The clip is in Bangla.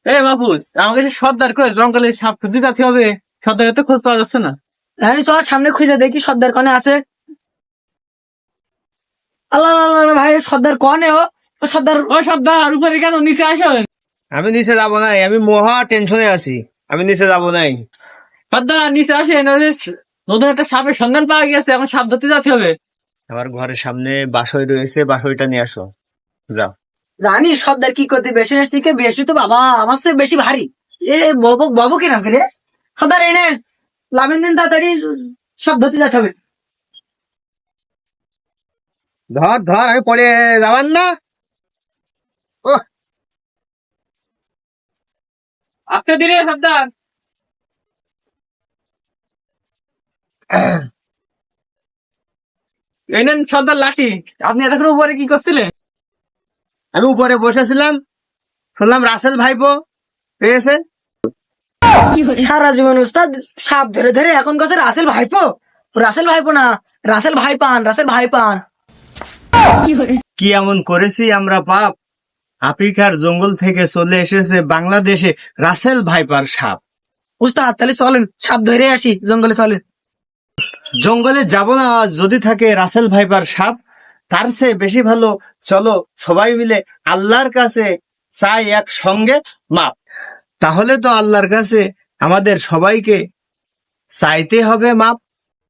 এ বাবুস, আমাকে যে সর্দার কয়েস জঙ্গলে সাপ খুঁজতে যেতে হবে। সর্দারের তো খোঁজ পাওয়া যাচ্ছে না। আমি চল সামনে খুঁজে দেখি সর্দার কনে আছে। আল্লাহ আল্লাহ আল্লাহ, ভাই সর্দার কনে ও সর্দার। ও সর্দার, উপরে কেন, নিচে আসেন। আমি নিচে যাব নাই, আমি মহা টেনশনে আছি। আমি নিচে যাব নাই। সর্দার নিচে আসেন, ওই যে নতুন একটা সাপের সন্ধান পাওয়া গেছে, এখন সাপ ধরতে যেতে হবে। আমার ঘরের সামনে বাসই রয়েছে, বাসইটা নিয়ে আসো। যাও। জানি সর্দার কি করতে, বেশি নেস থেকে বেশি তো বাবা আমার চেয়ে বেশি ভারী। এ ববো ববো কি না রে সর্দার, এনে লাভেন দিন তাড়াতাড়ি সব ধরতে যেতে হবে। ধর ধর, আমি পড়ে যাবার না। ও, আজকে দিলে সর্দার। এই নেন সর্দার লাঠি। আপনি এতক্ষণ উপরে কি করছিলেন? আমি উপরে বসেছিলাম, শুনলাম রাসেল ভাইপো পেয়েছে। সারা জীবন উস্তাদ সাপ ধরে ধরে এখন কাছে রাসেল ভাইপো। রাসেল ভাইপো না, রাসেল ভাই পান, রাসেল ভাই পান। কি এমন করেছি আমরা পাপ? আফ্রিকার জঙ্গল থেকে চলে এসেছে বাংলাদেশে রাসেল ভাইপার সাপ। উস্তাদ তাহলে চলেন সাপ ধরে আসি, জঙ্গলে চলেন। জঙ্গলে যাব না, যদি থাকে রাসেল ভাইপার সাপ, তার চেয়ে বেশি ভালো চলো সবাই মিলে আল্লাহর কাছে চাই এক সঙ্গে মাপ। তাহলে তো আল্লাহর কাছে আমাদের সবাইকে চাইতে হবে মাপ।